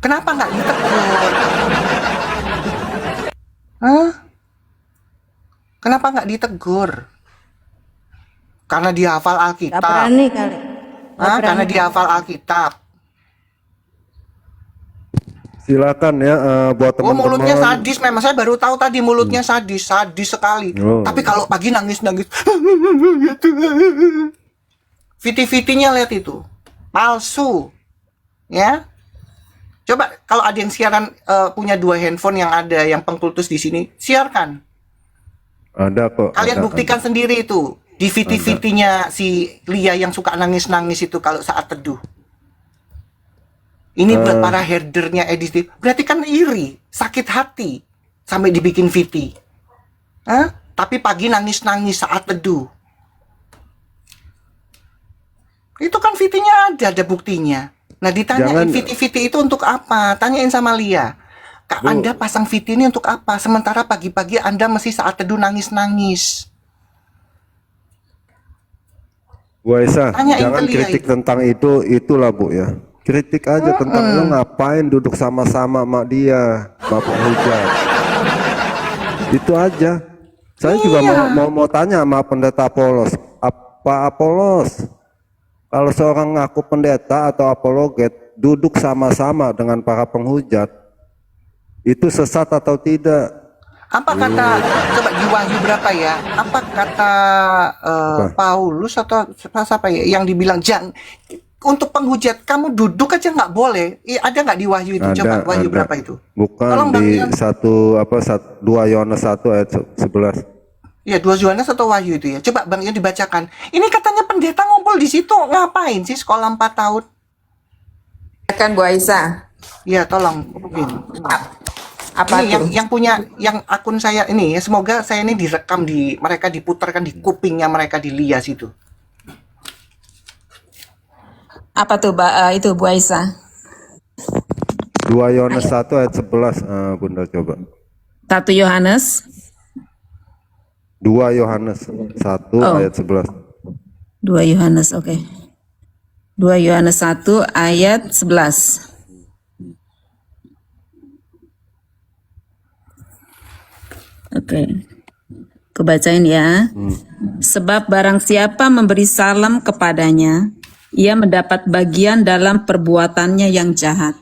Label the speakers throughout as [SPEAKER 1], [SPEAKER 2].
[SPEAKER 1] Kenapa nggak ditegur? Hah? Kenapa nggak ditegur? Karena dia hafal
[SPEAKER 2] Gak
[SPEAKER 1] Alkitab.
[SPEAKER 2] berani kali.
[SPEAKER 1] Hah? Karena dia hafal Alkitab.
[SPEAKER 3] Silakan ya buat
[SPEAKER 1] Oh, mulutnya
[SPEAKER 3] teman-teman.
[SPEAKER 1] sadis memang. Saya baru tahu tadi mulutnya sadis sekali.
[SPEAKER 3] Oh.
[SPEAKER 1] Tapi kalau pagi nangis-nangis. Viti-vitinya lihat itu. Palsu. Ya. Coba kalau ada yang siaran punya 2 handphone yang ada yang pengkultus di sini, siarkan.
[SPEAKER 3] Ada kok.
[SPEAKER 1] Kalian buktikan sendiri itu di viti-vitinya si Lia yang suka nangis-nangis itu kalau saat teduh. Ini buat para herdernya edisi. Berarti kan iri, sakit hati sampai dibikin viti. Hah? Tapi pagi nangis-nangis saat teduh. Itu kan vitinya ada buktinya. Nah, ditanyain viti-viti itu untuk apa? Tanyain sama Lia. Kak, Anda pasang viti ini untuk apa? Sementara pagi-pagi Anda mesti saat teduh nangis-nangis.
[SPEAKER 3] Bu Aisyah,
[SPEAKER 1] Tanyain
[SPEAKER 3] jangan
[SPEAKER 1] ke Lia
[SPEAKER 3] kritik
[SPEAKER 1] itu.
[SPEAKER 3] tentang itulah Bu ya. Kritik aja tentang lo ngapain duduk sama-sama sama dia, Bapak Hujat. Itu aja. Saya juga mau tanya sama pendeta Apolos. Apa Apolos? Kalau seorang ngaku pendeta atau apologet duduk sama-sama dengan para penghujat, itu sesat atau tidak?
[SPEAKER 1] Apa kata, coba di Wahyu berapa ya? Apa kata Paulus atau siapa ya yang dibilang jangan untuk penghujat kamu duduk aja nggak boleh. Ada nggak di Wahyu itu? Coba Wahyu berapa itu?
[SPEAKER 3] Bukan
[SPEAKER 1] Tolong
[SPEAKER 3] di
[SPEAKER 1] Bang,
[SPEAKER 3] 2 Yohanes 1 ayat 11.
[SPEAKER 1] ya 2 Yohanes atau Wahyu itu ya. Coba Bang Ion dibacakan. Ini katanya pendeta ngumpul di situ. Ngapain sih sekolah 4 tahun?
[SPEAKER 2] Kan Bu Aisyah.
[SPEAKER 1] Ya tolong.
[SPEAKER 2] Apa
[SPEAKER 1] Ini
[SPEAKER 2] tuh?
[SPEAKER 1] yang punya yang akun saya ini ya, semoga saya ini direkam di mereka diputarkan di kupingnya mereka di Lia situ.
[SPEAKER 2] Apa tuh itu Bu Aisyah?
[SPEAKER 3] 2 Yohanes 1 ayat 11. Bunda coba.
[SPEAKER 2] 1 Yohanes
[SPEAKER 3] 2 Yohanes 1 ayat 11.
[SPEAKER 2] 2 Yohanes, oke. 2 Yohanes 1 ayat 11. Oke. Kebacain ya. Sebab barang siapa memberi salam kepadanya, ia mendapat bagian dalam perbuatannya yang jahat.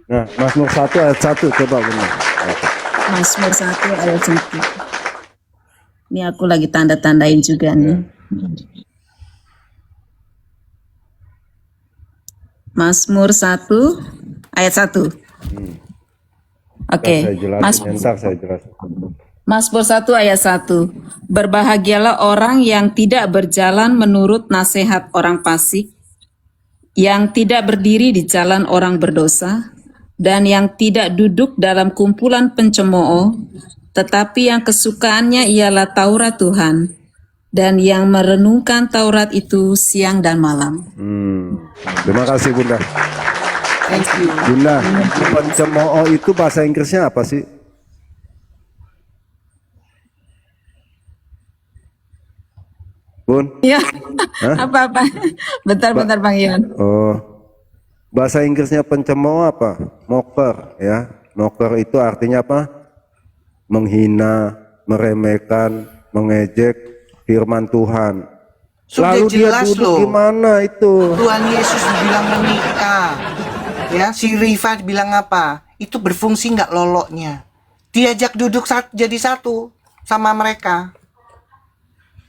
[SPEAKER 3] Nah, Mazmur 1 ayat 1 coba Bunda.
[SPEAKER 2] Mazmur 1 ayat 1. Ini aku lagi tanda-tandain juga nih. Mazmur 1 ayat 1. Oke.
[SPEAKER 3] Saya jelasin, ntar saya jelasin.
[SPEAKER 2] Mazmur 1 ayat 1. Berbahagialah orang yang tidak berjalan menurut nasihat orang fasik, yang tidak berdiri di jalan orang berdosa, dan yang tidak duduk dalam kumpulan pencemooh, tetapi yang kesukaannya ialah Taurat Tuhan, dan yang merenungkan Taurat itu siang dan malam.
[SPEAKER 3] Terima kasih Bunda.
[SPEAKER 1] Thank you.
[SPEAKER 3] Bunda, pencemooh itu bahasa Inggrisnya apa sih? Bun?
[SPEAKER 2] Ya, apa-apa. Bentar Bang Ion.
[SPEAKER 3] Oh, bahasa Inggrisnya pencemooh apa? Mocker ya. Mocker itu artinya apa? Menghina, meremehkan, mengejek firman Tuhan.
[SPEAKER 1] Sudah
[SPEAKER 3] Lalu dia
[SPEAKER 1] jelas
[SPEAKER 3] duduk
[SPEAKER 1] loh.
[SPEAKER 3] gimana itu?
[SPEAKER 1] Tuhan Yesus bilang menikah. Ya, si Riva bilang apa? Itu berfungsi nggak loloknya. Diajak duduk jadi satu sama mereka.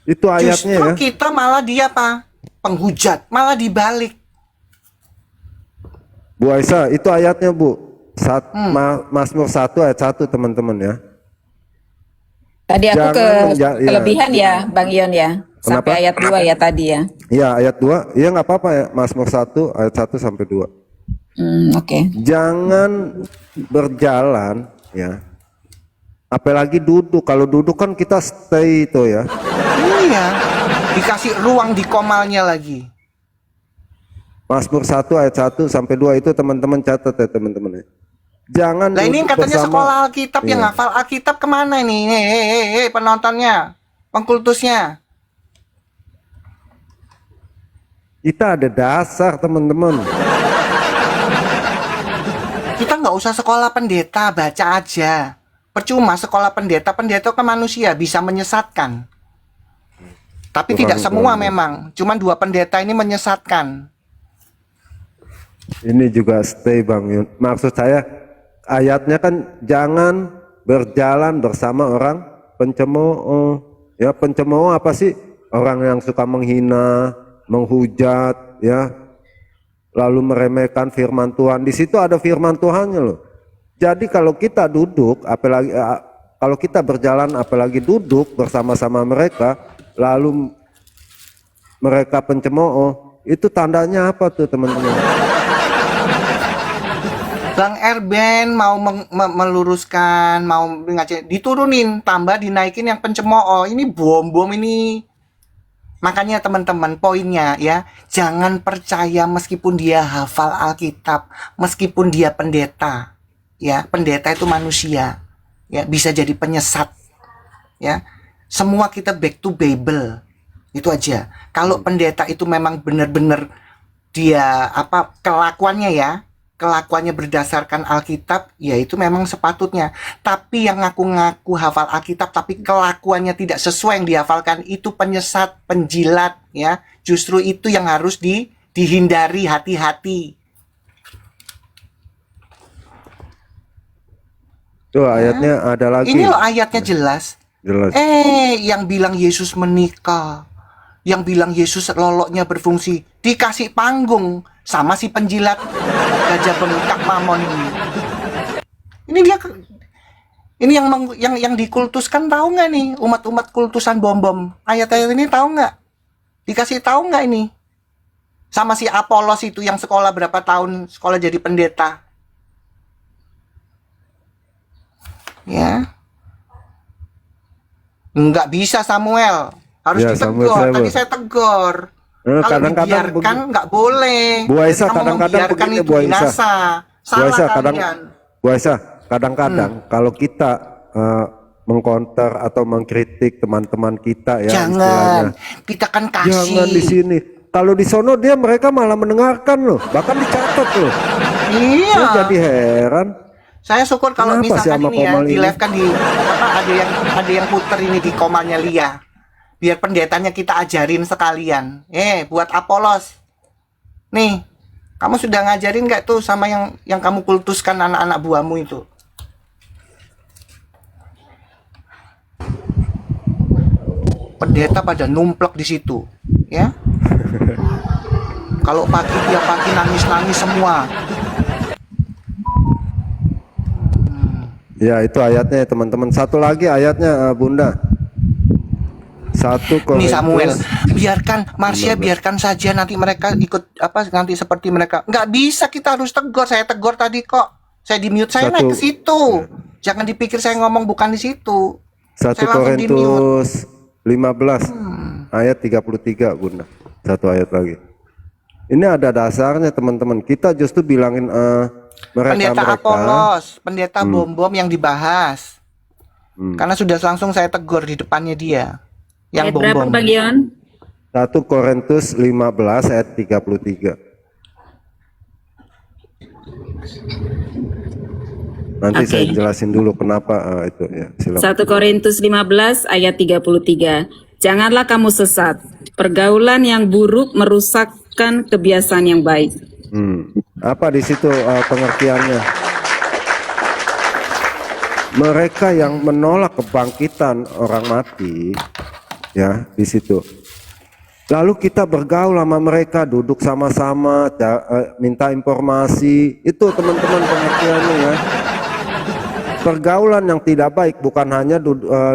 [SPEAKER 3] Itu ayatnya
[SPEAKER 1] Justru
[SPEAKER 3] ya.
[SPEAKER 1] kita malah dia apa? Penghujat, malah dibalik.
[SPEAKER 3] Bu Aisyah, itu ayatnya Bu. Mazmur 1 ayat 1 teman-teman ya.
[SPEAKER 2] Tadi aku kelebihan ya Bang Ion ya.
[SPEAKER 3] Kenapa?
[SPEAKER 2] Sampai ayat 2 ya tadi ya.
[SPEAKER 3] Iya ayat 2, iya nggak apa-apa ya. Mazmur 1 ayat 1 sampai 2.
[SPEAKER 2] Oke.
[SPEAKER 3] Jangan berjalan ya. Apalagi duduk. Kalau duduk kan kita stay itu ya.
[SPEAKER 1] Iya, dikasih ruang di komalnya lagi.
[SPEAKER 3] Mazmur 1 ayat 1 sampai 2 itu teman-teman catat ya teman-teman ya. Jangan
[SPEAKER 1] Nah ini
[SPEAKER 3] duduk
[SPEAKER 1] katanya
[SPEAKER 3] bersama.
[SPEAKER 1] sekolah Alkitab yang
[SPEAKER 3] Iya.
[SPEAKER 1] hafal Alkitab kemana nih? Hei, penontonnya, pengkultusnya.
[SPEAKER 3] Kita ada dasar teman-teman.
[SPEAKER 1] nggak usah sekolah pendeta, baca aja. Percuma sekolah pendeta, pendeta ke manusia bisa menyesatkan. Tapi tidak semua memang, cuman 2 pendeta ini menyesatkan.
[SPEAKER 3] Ini juga stay Bang Yun. Maksud saya ayatnya kan jangan berjalan bersama orang pencemooh. Ya, pencemooh apa sih? Orang yang suka menghina, menghujat, ya, lalu meremehkan firman Tuhan. Di situ ada firman Tuhannya loh. Jadi kalau kita duduk, apalagi kalau kita berjalan, apalagi duduk bersama-sama mereka, lalu mereka pencemooh, itu tandanya apa tuh teman-teman?
[SPEAKER 1] Bang Erben mau meluruskan, mau ngajak, diturunin, tambah dinaikin yang pencemooh. Ini bom-bom ini. Makanya teman-teman poinnya ya, jangan percaya meskipun dia hafal Alkitab, meskipun dia pendeta. Ya, pendeta itu manusia. Ya, bisa jadi penyesat. Ya. Semua kita back to Bible. Itu aja. Kalau pendeta itu memang benar-benar dia kelakuannya ya, kelakuannya berdasarkan Alkitab, ya itu memang sepatutnya. Tapi yang ngaku-ngaku hafal Alkitab tapi kelakuannya tidak sesuai yang dihafalkan, itu penyesat, penjilat ya. Justru itu yang harus dihindari, hati-hati.
[SPEAKER 3] Tuh ayatnya ada lagi.
[SPEAKER 1] Ini loh ayatnya jelas.
[SPEAKER 3] Jelas.
[SPEAKER 1] Yang bilang Yesus menikah, yang bilang Yesus loloknya berfungsi, dikasih panggung sama si penjilat gajah bengkak Mamon ini. Ini dia, ini yang dikultuskan, tahu nggak nih umat-umat kultusan bom-bom? Ayat-ayat ini tahu nggak? Dikasih tahu nggak ini? Sama si Apolos itu yang sekolah berapa tahun, sekolah jadi pendeta. Ya, nggak bisa Samuel, harus
[SPEAKER 3] Ya,
[SPEAKER 1] ditegur.
[SPEAKER 3] Samuel.
[SPEAKER 1] Tadi saya tegur. Kalau
[SPEAKER 3] Kadang-kadang
[SPEAKER 1] dibiarkan nggak boleh.
[SPEAKER 3] Bu Aisyah
[SPEAKER 1] Kamu
[SPEAKER 3] kadang-kadang
[SPEAKER 1] membiarkan
[SPEAKER 3] begini,
[SPEAKER 1] itu
[SPEAKER 3] Bu Aisyah.
[SPEAKER 1] binasa.
[SPEAKER 3] Bu
[SPEAKER 1] Salah
[SPEAKER 3] Aisyah,
[SPEAKER 1] kalian.
[SPEAKER 3] Bu Aisyah, kadang-kadang kalau kita mengkonter atau mengkritik teman-teman kita ya,
[SPEAKER 1] Jangan,
[SPEAKER 3] istilahnya,
[SPEAKER 1] kita kan kasih.
[SPEAKER 3] jangan di sini. Kalau di sono dia mereka malah mendengarkan loh, bahkan dicatat loh.
[SPEAKER 1] Iya.
[SPEAKER 3] Saya jadi heran.
[SPEAKER 1] Saya syukur kalau
[SPEAKER 3] Kenapa sih
[SPEAKER 1] misalkan
[SPEAKER 3] sama
[SPEAKER 1] ini ya
[SPEAKER 3] Komal
[SPEAKER 1] di
[SPEAKER 3] ini?
[SPEAKER 1] live kan ada yang puter ini di komalnya Lia. Biar pendetanya kita ajarin sekalian. Buat Apolos. Nih, kamu sudah ngajarin nggak tuh sama yang kamu kultuskan anak-anak buahmu itu? Pendeta pada numplek di situ, ya. Kalau pagi tiap pagi nangis-nangis semua.
[SPEAKER 3] Ya itu ayatnya ya, teman-teman. Satu lagi ayatnya Bunda. 1
[SPEAKER 1] Nih Samuel,
[SPEAKER 3] Korintus.
[SPEAKER 1] biarkan Marsha, biarkan saja nanti mereka ikut nanti seperti mereka. Nggak bisa, kita harus tegur. Saya tegur tadi kok. Saya di mute, saya naik ke situ. Jangan dipikir saya ngomong bukan di situ.
[SPEAKER 3] 1
[SPEAKER 1] Saya langsung di mute.
[SPEAKER 3] Korintus 15 ayat 33 Bunda. Satu ayat lagi. Ini ada dasarnya teman-teman. Kita justru bilangin
[SPEAKER 1] Pendeta
[SPEAKER 3] mereka.
[SPEAKER 1] Apolos, pendeta bom-bom yang dibahas. Karena sudah langsung saya tegur di depannya dia. Yang
[SPEAKER 2] Ayat berapa
[SPEAKER 1] bom-bom.
[SPEAKER 2] bagian?
[SPEAKER 3] 1 Korintus 15 ayat 33. Nanti
[SPEAKER 2] Oke.
[SPEAKER 3] saya jelasin dulu kenapa itu ya. Silakan.
[SPEAKER 2] 1 Korintus 15 ayat 33. Janganlah kamu sesat. Pergaulan yang buruk merusakkan kebiasaan yang baik.
[SPEAKER 3] Apa di situ pengertiannya? Mereka yang menolak kebangkitan orang mati, ya di situ. Lalu kita bergaul sama mereka, duduk sama-sama, minta informasi. Itu teman-teman pengertiannya ya. Pergaulan yang tidak baik bukan hanya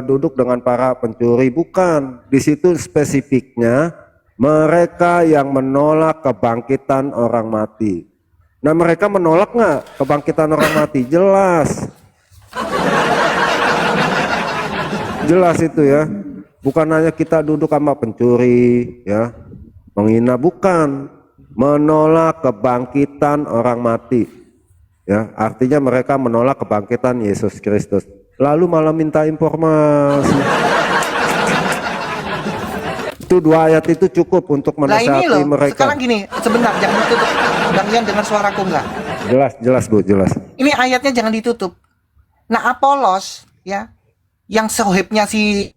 [SPEAKER 3] duduk dengan para pencuri, bukan. Di situ spesifiknya mereka yang menolak kebangkitan orang mati. Nah mereka menolak nggak kebangkitan orang mati? Jelas. Jelas itu ya. Bukan hanya kita duduk sama pencuri, ya, menghina, bukan. Menolak kebangkitan orang mati. Ya, artinya mereka menolak kebangkitan Yesus Kristus. Lalu malah minta informasi. Itu 2 ayat itu cukup untuk
[SPEAKER 1] Nah ini
[SPEAKER 3] menasihati
[SPEAKER 1] loh,
[SPEAKER 3] mereka.
[SPEAKER 1] sekarang gini, sebentar, jangan ditutup. Bang Ian dengar suaraku nggak?
[SPEAKER 3] Jelas Bu, jelas.
[SPEAKER 1] Ini ayatnya jangan ditutup. Nah, Apolos ya, yang sohibnya si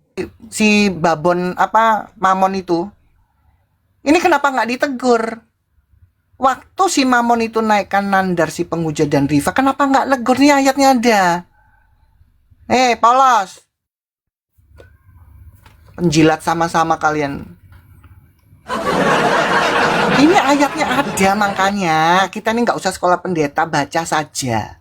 [SPEAKER 1] Babon apa Mamon itu, ini kenapa nggak ditegur? Waktu si Mamon itu naikkan nandar si penghujat dan riva, kenapa nggak negur? Nih ayatnya ada. Polos, penjilat sama-sama kalian. Ini ayatnya ada, makanya kita nih nggak usah sekolah pendeta, baca saja.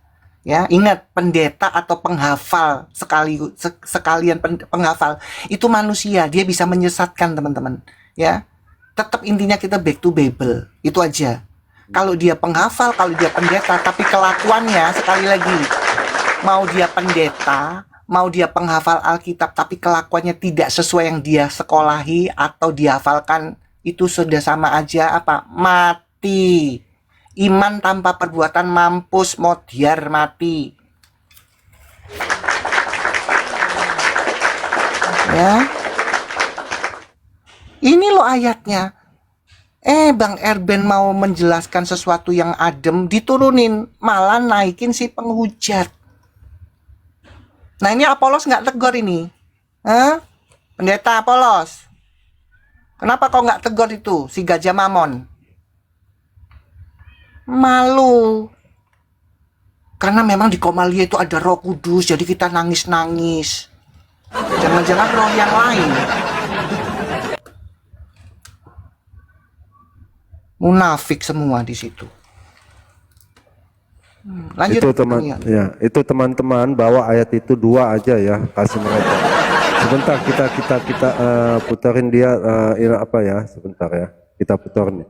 [SPEAKER 1] Ya, ingat, pendeta atau penghafal sekalian penghafal itu manusia, dia bisa menyesatkan teman-teman. Ya, tetap intinya kita back to Bible, itu aja. Kalau dia penghafal, kalau dia pendeta, tapi kelakuannya sekali lagi, mau dia pendeta, mau dia penghafal Alkitab, tapi kelakuannya tidak sesuai yang dia sekolahi atau dihafalkan, itu sudah sama aja apa? Mati. Iman tanpa perbuatan mampus, modiar, mati. Ya. Ini loh ayatnya. Bang Erben mau menjelaskan sesuatu yang adem, diturunin, malah naikin si penghujat. Nah, ini Apolos nggak tegur ini. Pendeta Apolos, kenapa kau nggak tegur itu si Gajah Mamon? Malu. Karena memang di Komalia itu ada Roh Kudus, jadi kita nangis-nangis. Jangan-jangan roh yang lain. Munafik semua di situ. Lanjut.
[SPEAKER 3] Itu teman, ya, itu teman-teman bawa ayat itu 2 aja ya, kasih mereka. Sebentar kita puterin dia apa ya, sebentar ya, kita puterin.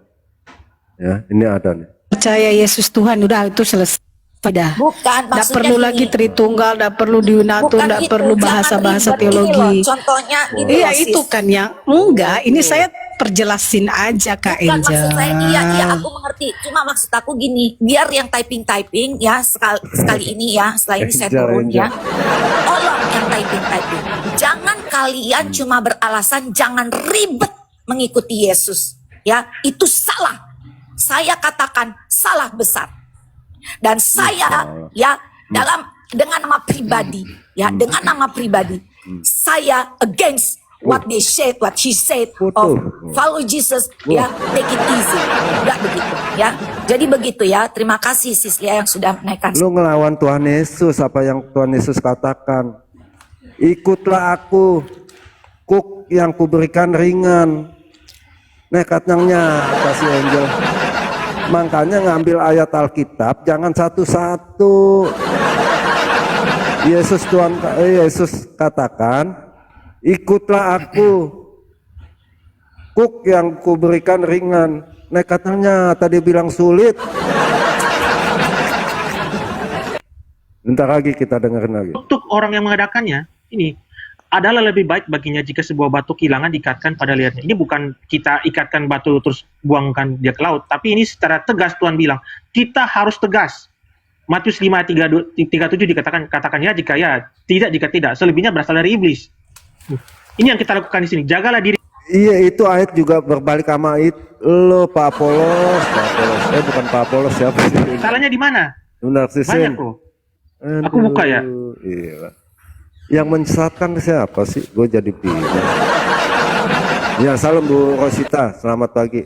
[SPEAKER 3] Ya, ini ada nih.
[SPEAKER 4] Percaya Yesus Tuhan, udah itu selesai. Dah.
[SPEAKER 5] Bukan,
[SPEAKER 4] Nggak perlu
[SPEAKER 5] gini.
[SPEAKER 4] lagi Tritunggal, nggak perlu diunatu,
[SPEAKER 5] Bukan
[SPEAKER 4] nggak
[SPEAKER 5] itu,
[SPEAKER 4] perlu
[SPEAKER 5] jangan
[SPEAKER 4] bahasa-bahasa
[SPEAKER 5] ribet ini
[SPEAKER 4] teologi.
[SPEAKER 5] loh. Contohnya gini
[SPEAKER 4] Iya
[SPEAKER 5] loh, sis.
[SPEAKER 4] itu kan yang enggak. Ini saya perjelasin aja Kak
[SPEAKER 5] Bukan,
[SPEAKER 4] Angel.
[SPEAKER 5] maksud saya iya aku mengerti. Cuma maksud aku gini, biar yang typing ya sekali ini ya, setelah ini saya turun ya. Tolong yang typing. Jangan kalian cuma beralasan jangan ribet mengikuti Yesus. Ya, itu salah. Saya katakan salah besar. Dan saya ya dengan nama pribadi ya, dengan nama pribadi saya against what they said, what she said of follow Jesus ya, take it easy. Enggak begitu ya. Jadi begitu ya. Terima kasih sis ya yang sudah menaikkan.
[SPEAKER 3] Lu ngelawan Tuhan Yesus, apa yang Tuhan Yesus katakan. Ikutlah aku, kuk yang kuberikan ringan. Nekatnya kasih Angel. Makanya ngambil ayat Alkitab jangan satu-satu. Yesus katakan, ikutlah aku, kuk yang kuberikan ringan. Nekatnya tadi bilang sulit. Bentar lagi kita dengerin lagi.
[SPEAKER 6] Untuk orang yang mengadakannya, ini adalah lebih baik baginya jika sebuah batu kilangan diikatkan pada liarnya. Ini bukan kita ikatkan batu terus buangkan dia ke laut, tapi ini secara tegas Tuhan bilang, kita harus tegas. Matius 5:37 dikatakan, katakannya jika ya, tidak jika tidak. Selebihnya berasal dari iblis. Ini yang kita lakukan di sini. Jagalah diri.
[SPEAKER 3] Iya, itu ayat juga berbalik sama itu. Lo Pak Apolos. Bukan Pak Apolos, siapa sih?
[SPEAKER 6] Salahnya di mana?
[SPEAKER 3] Benar sih.
[SPEAKER 6] Banyak loh. Aku buka ya.
[SPEAKER 3] Iya. Yang menyesatkan siapa sih? Gue jadi bingung. Ya, salam Bu Rosita, selamat pagi.